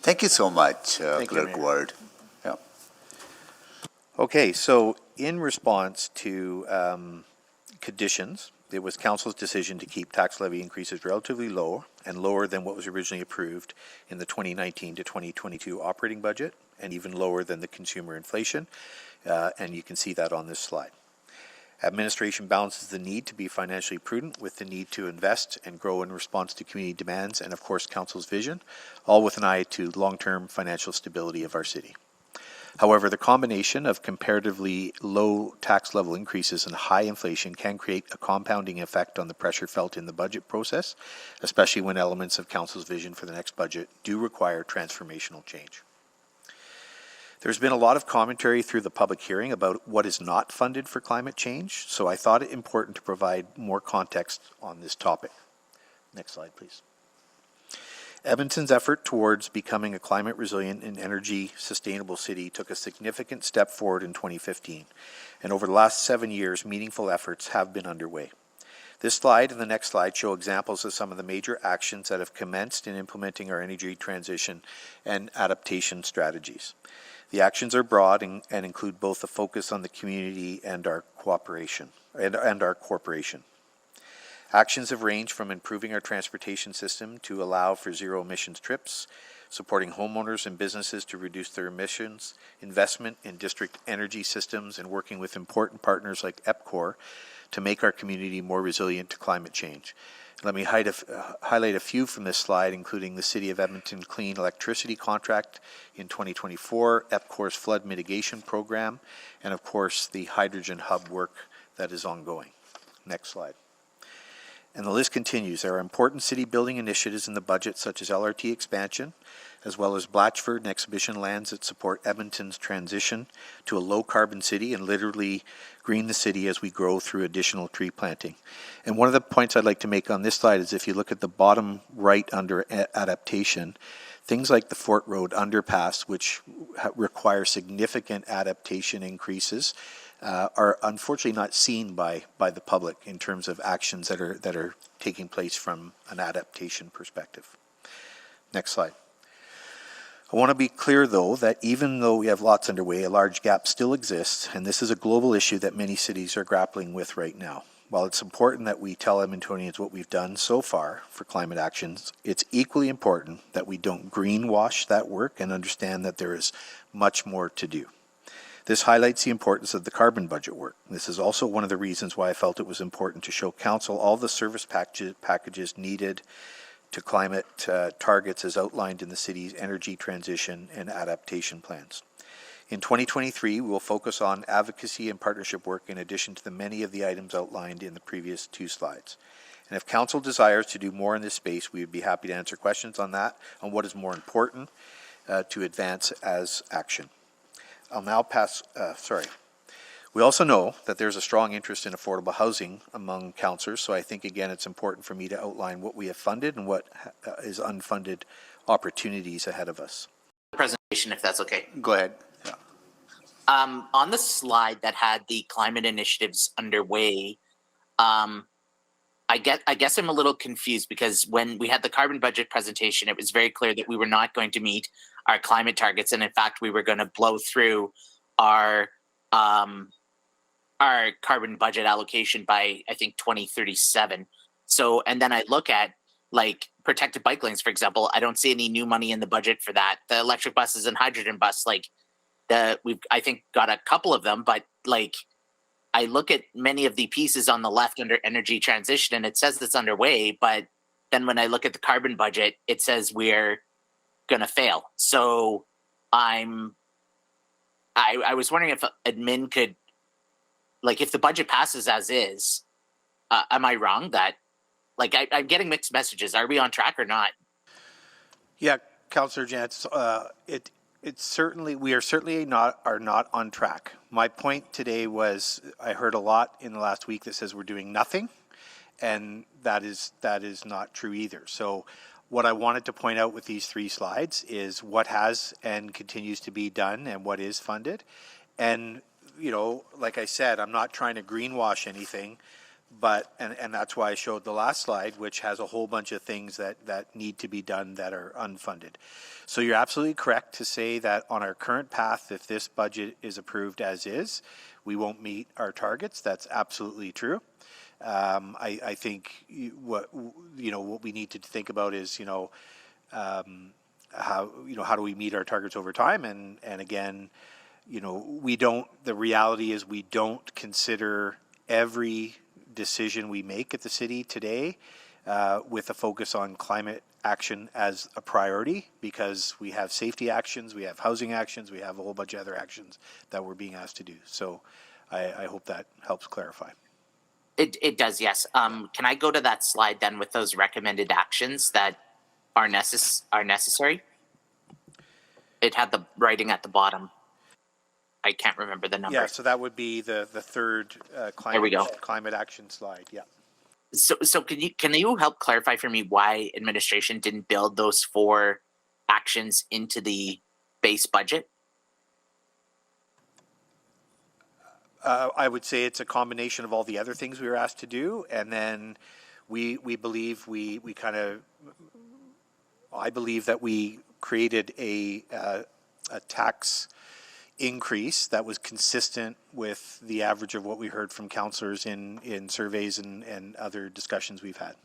Thank you so much, Thank you, Clerk Mayor. Ward. Yeah. Okay, so in response to conditions, it was Council's decision to keep tax levy increases relatively low and lower than what was originally approved in the 2019 to 2022 operating budget, and even lower than the consumer inflation, and you can see that on this slide. Administration balances the need to be financially prudent with the need to invest and grow in response to community demands and, of course, Council's vision, all with an eye to long-term financial stability of our city. However, the combination of comparatively low tax level increases and high inflation can create a compounding effect on the pressure felt in the budget process, especially when elements of Council's vision for the next budget do require transformational change. There's been a lot of commentary through the public hearing about what is not funded for climate change, so I thought it important to provide more context on this topic. Next slide, please. Edmonton's effort towards becoming a climate resilient and energy sustainable city took a significant step forward in 2015, and over the last 7 years, meaningful efforts have been underway. This slide and the next slide show examples of some of the major actions that have commenced in implementing our energy transition and adaptation strategies. The actions are broad and include both a focus on the community and our cooperation and our corporation. Actions have ranged from improving our transportation system to allow for zero emissions trips, supporting homeowners and businesses to reduce their emissions, investment in district energy systems, and working with important partners like EPCOR to make our community more resilient to climate change. Let me highlight a few from this slide, including the City of Edmonton Clean Electricity Contract in 2024, EPCOR's flood mitigation program, and of course the hydrogen hub work that is ongoing. Next slide. And the list continues. There are important city building initiatives in the budget such as LRT expansion, as well as Blatchford and exhibition lands that support Edmonton's transition to a low carbon city and literally green the city as we grow through additional tree planting. And one of the points I'd like to make on this slide is if you look at the bottom right under adaptation, things like the Fort Road underpass, which require significant adaptation increases, are unfortunately not seen by the public in terms of actions that are taking place from an adaptation perspective. Next slide. I want to be clear, though, that even though we have lots underway, a large gap still exists, and this is a global issue that many cities are grappling with right now. While it's important that we tell Edmontonians what we've done so far for climate actions, it's equally important that we don't greenwash that work and understand that there is much more to do. This highlights the importance of the carbon budget work. This is also one of the reasons why I felt it was important to show Council all the service packages needed to climate targets as outlined in the city's energy transition and adaptation plans. In 2023, we will focus on advocacy and partnership work in addition to the many of the items outlined in the previous two slides. And if Council desires to do more in this space, we would be happy to answer questions on that, on what is more important to advance as action. I'll now pass, We also know that there's a strong interest in affordable housing among councillors, so I think, again, it's important for me to outline what we have funded and what is unfunded opportunities ahead of us. Presentation, if that's okay. Go ahead. Yeah. On the slide that had the climate initiatives underway, I guess I'm a little confused because when we had the carbon budget presentation, it was very clear that we were not going to meet our climate targets, and in fact, we were going to blow through our carbon budget allocation by, I think, 2037. So, and then I look at like protected bike lanes, for example. I don't see any new money in the budget for that. The electric buses and hydrogen bus, we've I think got a couple of them, but like I look at many of the pieces on the left under energy transition, and it says it's underway. But then when I look at the carbon budget, it says we're gonna fail. So I was wondering if admin could, like, if the budget passes as is, am I wrong that, like, I'm getting mixed messages. Are we on track or not? Yeah, Councillor Jantz, it's certainly, we are certainly not on track. My point today was I heard a lot in the last week that says we're doing nothing, and that is not true either. So what I wanted to point out with these three slides is what has and continues to be done and what is funded. And, you know, like I said, I'm not trying to greenwash anything. But, and that's why I showed the last slide, which has a whole bunch of things that need to be done that are unfunded. So you're absolutely correct to say that on our current path, if this budget is approved as is, we won't meet our targets. That's absolutely true. I think what we need to think about is, how do we meet our targets over time? And again, the reality is we don't consider every decision we make at the city today with a focus on climate action as a priority, because we have safety actions, we have housing actions, we have a whole bunch of other actions that we're being asked to do. So I hope that helps clarify. It does, yes. Can I go to that slide then with those recommended actions that are necessary? It had the writing at the bottom. I can't remember the number. Yeah, so that would be the third There we go. climate action slide. Yeah. So can you help clarify for me why administration didn't build those 4 actions into the base budget? I would say it's a combination of all the other things we were asked to do, and then we believe I believe that we created a tax increase that was consistent with the average of what we heard from councillors in surveys and other discussions we've had.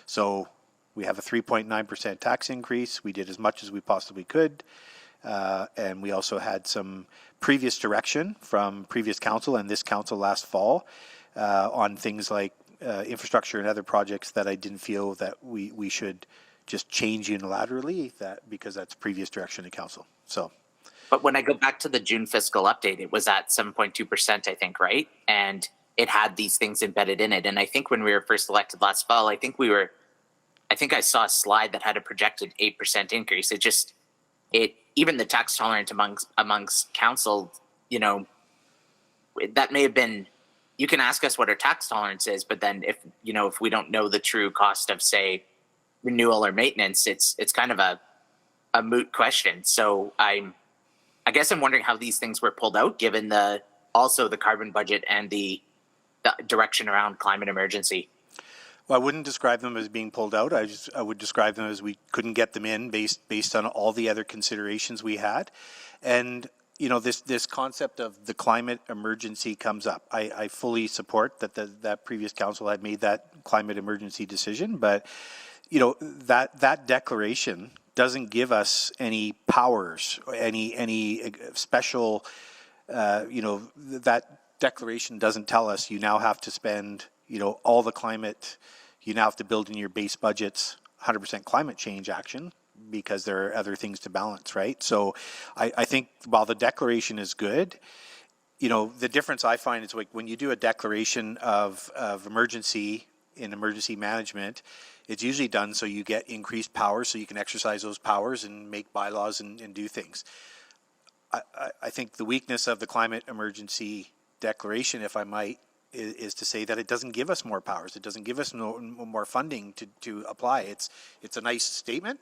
So we have a 3.9% tax increase. We did as much as we possibly could. And we also had some previous direction from previous council and this council last fall on things like infrastructure and other projects that I didn't feel that we should just change unilaterally, because that's previous direction to council. So. But when I go back to the June fiscal update, it was at 7.2%, I think, right? And it had these things embedded in it. And I think when we were first elected last fall, I think I saw a slide that had a projected 8% increase. Even the tax tolerance amongst council, that may have been, you can ask us what our tax tolerance is, but then if we don't know the true cost of, say, renewal or maintenance, it's kind of a moot question. So I guess I'm wondering how these things were pulled out, given also the carbon budget and the direction around climate emergency. Well, I wouldn't describe them as being pulled out. I would describe them as we couldn't get them in based on all the other considerations we had. And this concept of the climate emergency comes up. I fully support that previous council had made that climate emergency decision, but that declaration doesn't give us any powers, any special, that declaration doesn't tell us you now have to spend, all the climate, you now have to build in your base budgets 100% climate change action, because there are other things to balance, right? So I think while the declaration is good, the difference I find is like when you do a declaration of emergency in emergency management, it's usually done so you get increased powers so you can exercise those powers and make bylaws and do things. I think the weakness of the climate emergency declaration, if I might, is to say that it doesn't give us more powers. It doesn't give us more funding to apply. It's a nice statement,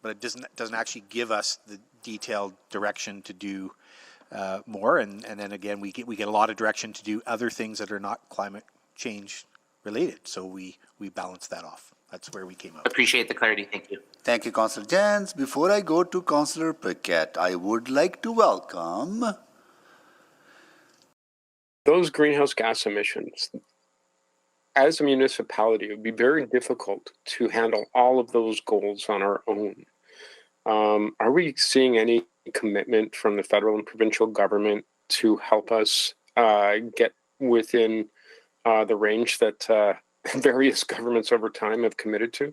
but it doesn't actually give us the detailed direction to do more. And then again, we get a lot of direction to do other things that are not climate change related. So we balance that off. That's where we came out. Appreciate the clarity. Thank you. Thank you, Councillor Jens. Before I go to Councillor Paquette, I would like to welcome those greenhouse gas emissions. As a municipality, it would be very difficult to handle all of those goals on our own. Are we seeing any commitment from the federal and provincial government to help us get within the range that various governments over time have committed to?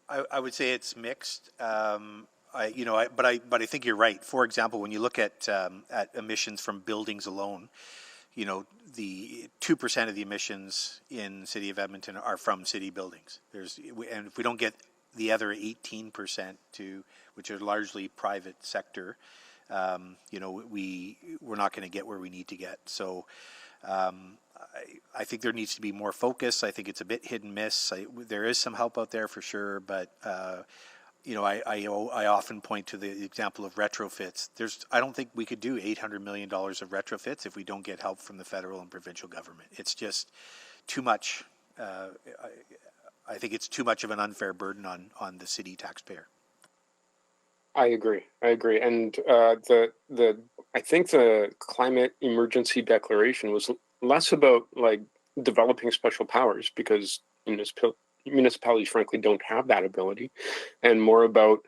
I would say it's mixed. But I think you're right. For example, when you look at emissions from buildings alone, the 2% of the emissions in the city of Edmonton are from city buildings. And if we don't get the other 18% which are largely private sector, we're not going to get where we need to get. So I think there needs to be more focus. I think it's a bit hit and miss. There is some help out there for sure, but I often point to the example of retrofits. I don't think we could do $800 million of retrofits if we don't get help from the federal and provincial government. It's just too much. I think it's too much of an unfair burden on the city taxpayer. I agree. And I think the climate emergency declaration was less about like developing special powers, because municipalities frankly don't have that ability, and more about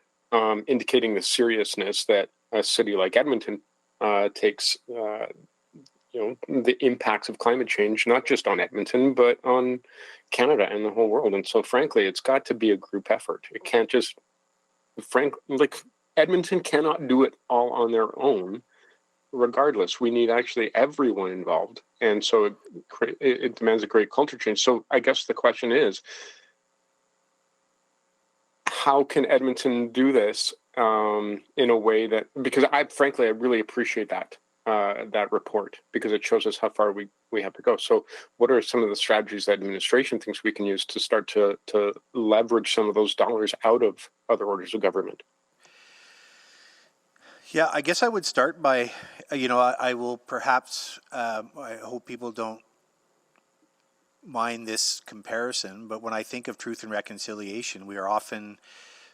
indicating the seriousness that a city like Edmonton takes the impacts of climate change, not just on Edmonton, but on Canada and the whole world. And so frankly, it's got to be a group effort. It can't just, Edmonton cannot do it all on their own. Regardless, we need actually everyone involved. And so it demands a great culture change. So I guess the question is, how can Edmonton do this in a way that, because I really appreciate that report, because it shows us how far we have to go. So what are some of the strategies that administration thinks we can use to start to leverage some of those dollars out of other orders of government? Yeah, I guess I would start by, I will perhaps, I hope people don't mind this comparison, but when I think of truth and reconciliation, we are often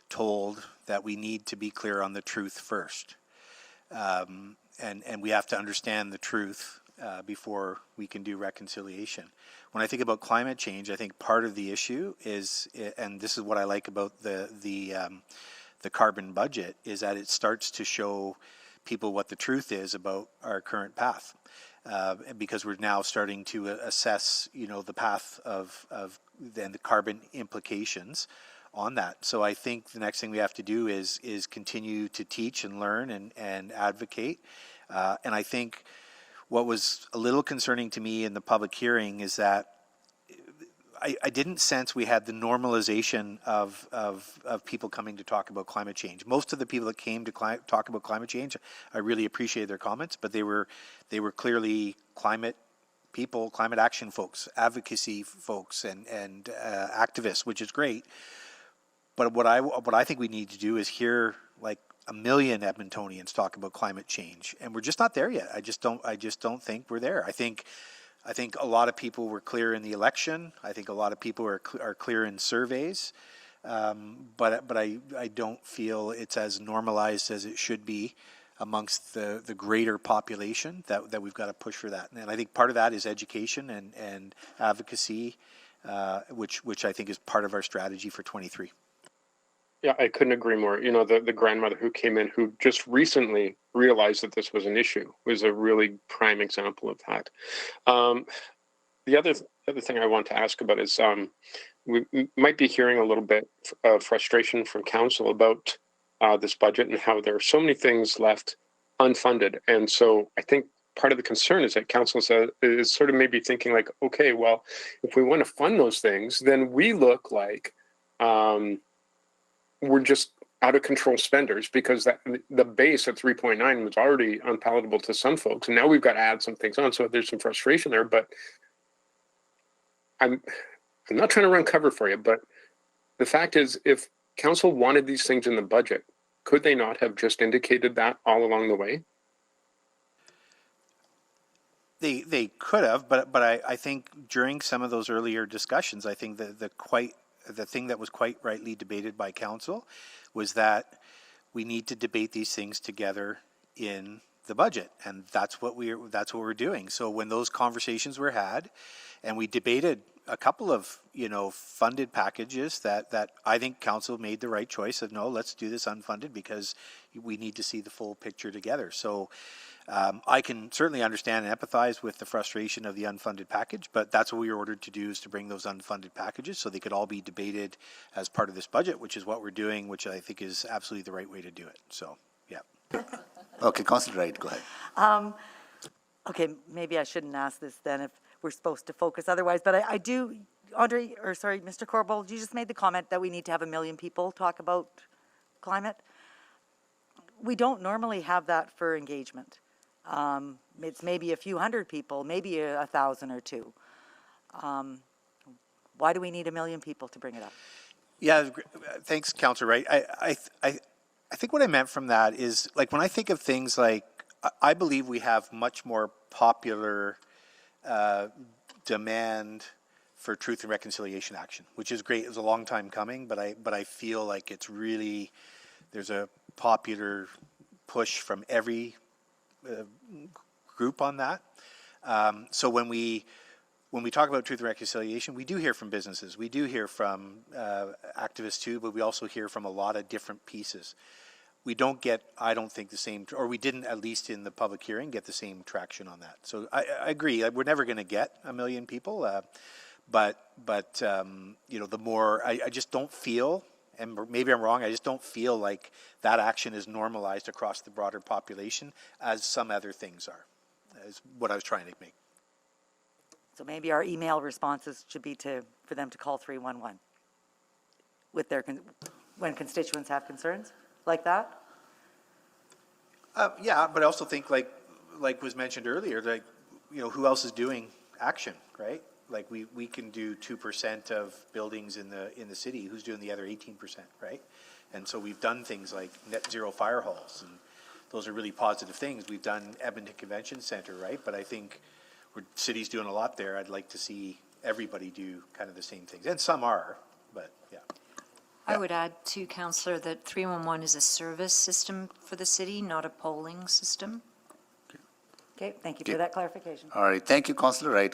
told that we need to be clear on the truth first. And we have to understand the truth before we can do reconciliation. When I think about climate change, I think part of the issue is, and this is what I like about the carbon budget, is that it starts to show people what the truth is about our current path. Because we're now starting to assess, the path of then the carbon implications on that. So I think the next thing we have to do is continue to teach and learn and advocate. And I think what was a little concerning to me in the public hearing is that I didn't sense we had the normalization of people coming to talk about climate change. Most of the people that came to talk about climate change, I really appreciated their comments, but they were clearly climate people, climate action folks, advocacy folks, and activists, which is great. But what I think we need to do is hear like 1 million Edmontonians talk about climate change, and we're just not there yet. I just don't think we're there. I think a lot of people were clear in the election. I think a lot of people are clear in surveys, but I don't feel it's as normalized as it should be amongst the greater population that we've got to push for that. And I think part of that is education and advocacy, which I think is part of our strategy for 23. Yeah, I couldn't agree more. The grandmother who came in, who just recently realized that this was an issue, was a really prime example of that. The other thing I want to ask about is we might be hearing a little bit of frustration from council about this budget and how there are so many things left unfunded. And so I think part of the concern is that council is sort of maybe thinking like, okay, well, if we want to fund those things, then we look like we're just out of control spenders, because the base at 3.9 was already unpalatable to some folks, and now we've got to add some things on. So there's some frustration there, but I'm not trying to run cover for you, but the fact is, if council wanted these things in the budget, could they not have just indicated that all along the way? They could have, but I think during some of those earlier discussions, I think the thing that was quite rightly debated by council was that we need to debate these things together in the budget, and that's what we're doing. So when those conversations were had, and we debated a couple of funded packages that I think council made the right choice of, no, let's do this unfunded because we need to see the full picture together. So I can certainly understand and empathize with the frustration of the unfunded package, but that's what we were ordered to do, is to bring those unfunded packages so they could all be debated as part of this budget, which is what we're doing, which I think is absolutely the right way to do it. So, yeah. Okay, Councillor Wright, go ahead. Okay, maybe I shouldn't ask this then if we're supposed to focus otherwise, but I do, Mr. Corbould, you just made the comment that we need to have 1 million people talk about climate. We don't normally have that for engagement. It's maybe a few hundred people, maybe 1,000 or two. Why do we need 1 million people to bring it up? Yeah, thanks, Councillor Wright. I think what I meant from that is, like, when I think of things like, I believe we have much more popular demand for truth and reconciliation action, which is great. It was a long time coming, but I feel like it's really, there's a popular push from every group on that. So when we talk about truth and reconciliation, we do hear from businesses, we do hear from activists too, but we also hear from a lot of different pieces. We don't get, I don't think, the same, or we didn't, at least in the public hearing, get the same traction on that. So I agree, we're never going to get 1 million people, but you know, the more, I just don't feel, and maybe I'm wrong, I just don't feel like that action is normalized across the broader population as some other things are, is what I was trying to make. So maybe our email responses should be for them to call 311 with when constituents have concerns like that? Yeah, but I also think, like was mentioned earlier, like, you know, who else is doing action, right? Like we can do 2% of buildings in the city. Who's doing the other 18%, right? And so we've done things like net zero fire halls, and those are really positive things. We've done Edmonton Convention Center, right? But I think city's doing a lot there. I'd like to see everybody do kind of the same things, and some are, but yeah. I would add to Councillor that 311 is a service system for the city, not a polling system. Okay, thank you for that clarification. All right, thank you, Councillor Wright.